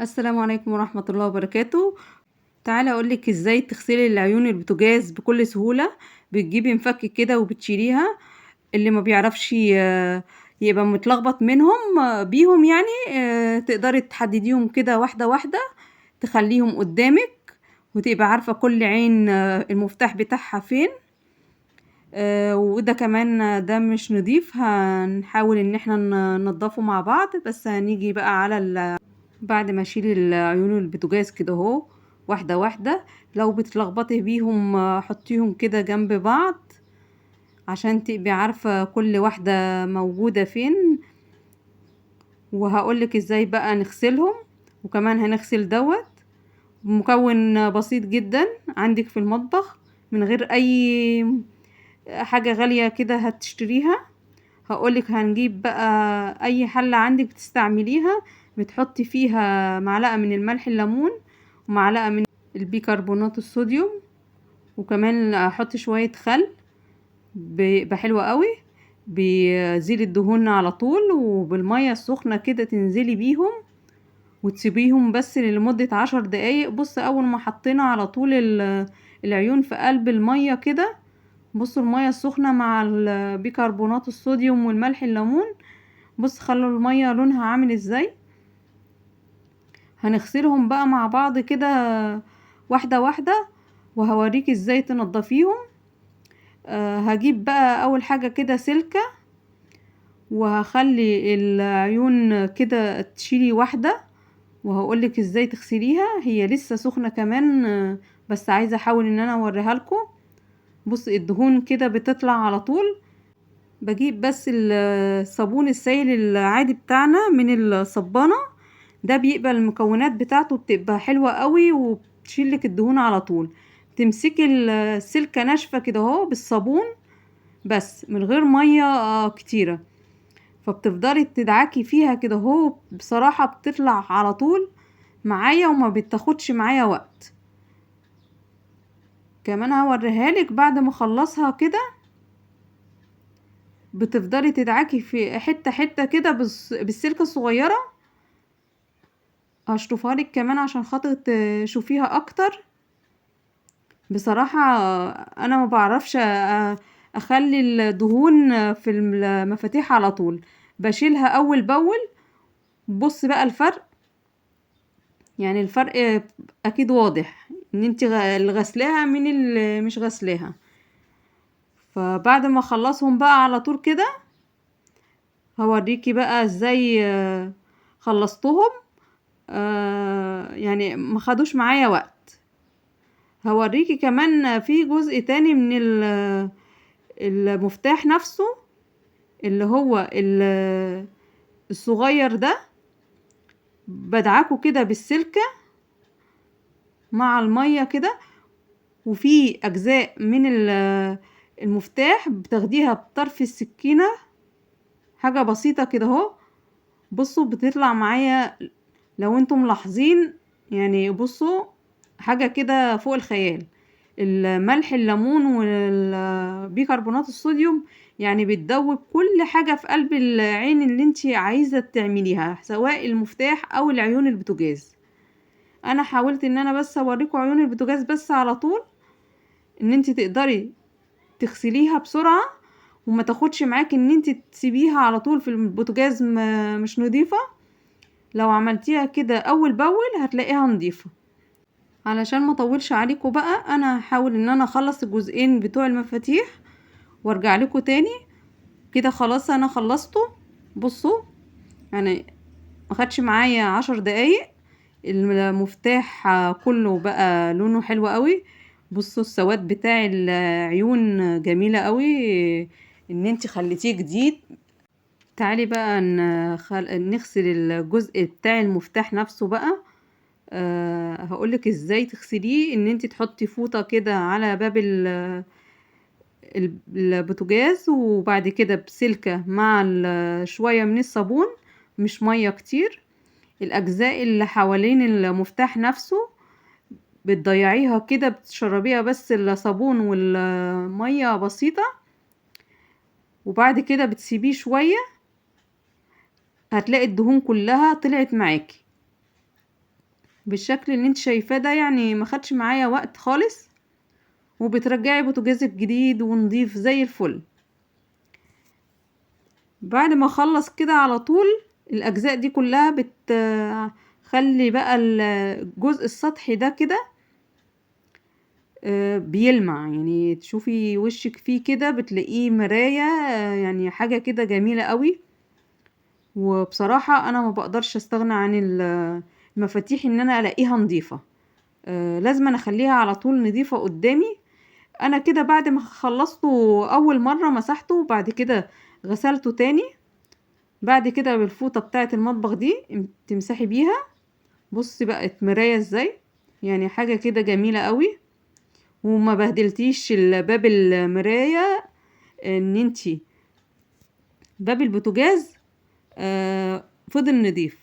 السلام عليكم ورحمة الله وبركاته. تعالى أقولك ازاي تغسلي العيون البوتاجاز بكل سهولة. بتجيبي مفك كده وبتشيليها. اللي ما بيعرفش يبقى متلخبط منهم بيهم يعني تقدري تحدديهم كده واحدة واحدة، تخليهم قدامك وتبقى عارفة كل عين المفتاح بتاعها فين. وده كمان ده مش نضيف، هنحاول ان احنا ننضفه مع بعض. بس هنيجي بقى على بعد ما اشيل العيون البوتاجاز كده اهو واحده واحده. لو بتلخبطي بيهم حطيهم كده جنب بعض عشان تبقي عارفه كل واحده موجوده فين. وهقولك ازاي بقى نغسلهم، وكمان هنغسل دوت مكون بسيط جدا عندك في المطبخ من غير اي حاجه غاليه كده هتشتريها. هقولك هنجيب بقى اي حلة عندك بتستعمليها، بتحطي فيها معلقة من الملح الليمون ومعلقة من البيكربونات الصوديوم، وكمان احط شوية خل بيبقى حلو قوي، بيزيل الدهون على طول. وبالمية السخنة كده تنزلي بيهم وتسيبيهم بس لمدة 10 دقايق. بص اول ما حطينا على طول العيون في قلب المية كده، بصوا المية السخنة مع البيكربونات الصوديوم والملح الليمون، بص خلوا المية لونها عامل ازاي. هنغسلهم بقى مع بعض كده واحدة واحدة، وهوريك ازاي تنضفيهم. هجيب بقى اول حاجة كده سلكة، وهخلي العيون كده تشيلي واحدة، وهقولك ازاي تغسليها. هي لسه سخنة كمان بس عايزة احاول ان انا اوريها لكم. بص الدهون كده بتطلع على طول. بجيب بس الصابون السائل العادي بتاعنا من الصبانة، ده بيبقى المكونات بتاعته بتبقى حلوة قوي وبتشيلك الدهون على طول. تمسكي السلكة ناشفة كده اهو بالصابون بس من غير مية كتيرة، فبتفضلي تدعكي فيها كده اهو. بصراحة بتطلع على طول معايا وما بتاخدش معايا وقت. كمان هوريها لك بعد ما اخلصها كده، بتفضلي تدعكي في حتة حتة كده بالسلكة الصغيرة. هشطفها لك كمان عشان خاطر تشوفيها اكتر. بصراحة انا ما بعرفش اخلي الدهون في المفاتيح على طول، بشيلها اول باول. بص بقى الفرق، يعني الفرق اكيد واضح ان انت اللي غسلاها من اللي مش غسلاها. فبعد ما اخلصهم بقى على طول كده هوريكي بقى ازاي خلصتهم. يعني ما خدوش معايا وقت. هوريكي كمان في جزء تاني من المفتاح نفسه، اللي هو الصغير ده، بدعكه كده بالسلكة مع المية كده. وفي اجزاء من المفتاح بتاخديها بطرف السكينة، حاجة بسيطة كده اهو. بصوا بتطلع معايا لو انتم ملاحظين، يعني بصوا حاجة كده فوق الخيال. الملح الليمون والبيكربونات الصوديوم يعني بتدوب كل حاجة في قلب العين اللي انت عايزة تعمليها، سواء المفتاح او العيون البوتاجاز. انا حاولت ان انا بس اوريكم عيون البوتاجاز بس على طول، ان انت تقدري تغسليها بسرعة وما تاخدش معاكي ان انت تسيبيها على طول في البوتاجاز مش نظيفة. لو عملتيها كده اول باول هتلاقيها نظيفة. علشان ما اطولش عليكم بقى، انا هحاول ان انا اخلص الجزئين بتوع المفاتيح وارجع لكم تاني. كده خلاص انا خلصته. بصوا يعني ما خدش معايا 10 دقايق، المفتاح كله بقى لونه حلو قوي. بصوا السواد بتاع العيون جميلة قوي ان انت خليتيه جديد. تعالي بقى نغسل الجزء بتاع المفتاح نفسه بقى. هقولك ازاي تغسليه. ان انت تحطي فوطة كده على باب البوتاجاز، وبعد كده بسلكة مع شوية من الصابون، مش مية كتير. الاجزاء اللي حوالين المفتاح نفسه بتضيعيها كده، بتشربيها بس الصابون والمية بسيطة، وبعد كده بتسيبيه شوية هتلاقي الدهون كلها طلعت معاكي. بالشكل اللي انت شايفاه ده، يعني ما خدش معايا وقت خالص، وبترجعي بوتاجازك جديد ونضيف زي الفل. بعد ما اخلص كده على طول الاجزاء دي كلها بتخلي بقى الجزء السطحي ده كده بيلمع، يعني تشوفي وشك فيه كده بتلاقيه مراية، يعني حاجة كده جميلة قوي. وبصراحة انا ما بقدرش استغنى عن المفاتيح ان انا الاقيها نظيفة، لازم أنا اخليها على طول نظيفة قدامي. انا كده بعد ما خلصته اول مرة مسحته، وبعد كده غسلته تاني، بعد كده بالفوطة بتاعة المطبخ دي تمسحي بيها. بصي بقت مراية ازاي، يعني حاجة كده جميلة قوي، وما بهدلتيش باب المراية ان انتي باب البوتاجاز فضل نضيف.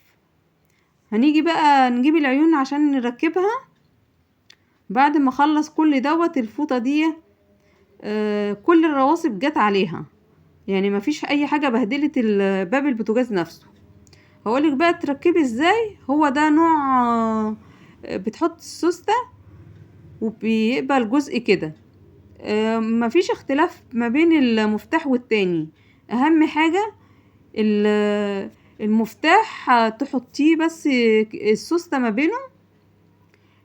هنيجي بقى نجيب العيون عشان نركبها. بعد ما اخلص كل دوت الفوطة دي كل الرواسب جت عليها، يعني مفيش اي حاجة بهدلت باب البوتاجاز نفسه. هقولك بقى تركبي ازاي. هو ده نوع بتحط السوستة وبيقبل جزء كده، مفيش اختلاف ما بين المفتاح والتاني. اهم حاجة المفتاح تحطيه بس السوستة ما بينه،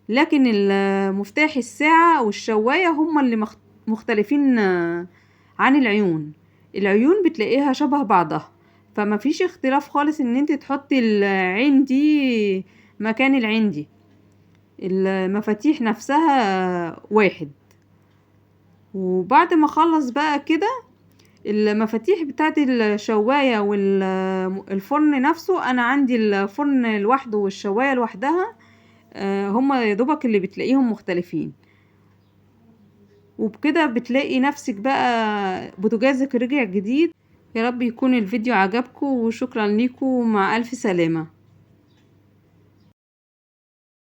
لكن المفتاح الساعة والشواية هما اللي مختلفين عن العيون. العيون بتلاقيها شبه بعضها، فما فيش اختلاف خالص ان انت تحطي العين دي مكان العين دي. المفاتيح نفسها واحد. وبعد ما اخلص بقى كده المفاتيح بتاعت الشواية والفرن نفسه، انا عندي الفرن لوحده والشواية لوحدها، هما يدوبك اللي بتلاقيهم مختلفين. وبكده بتلاقي نفسك بقى بوتاجازك رجع جديد. يا رب يكون الفيديو عجبكم، وشكرا ليكم، مع ألف سلامة.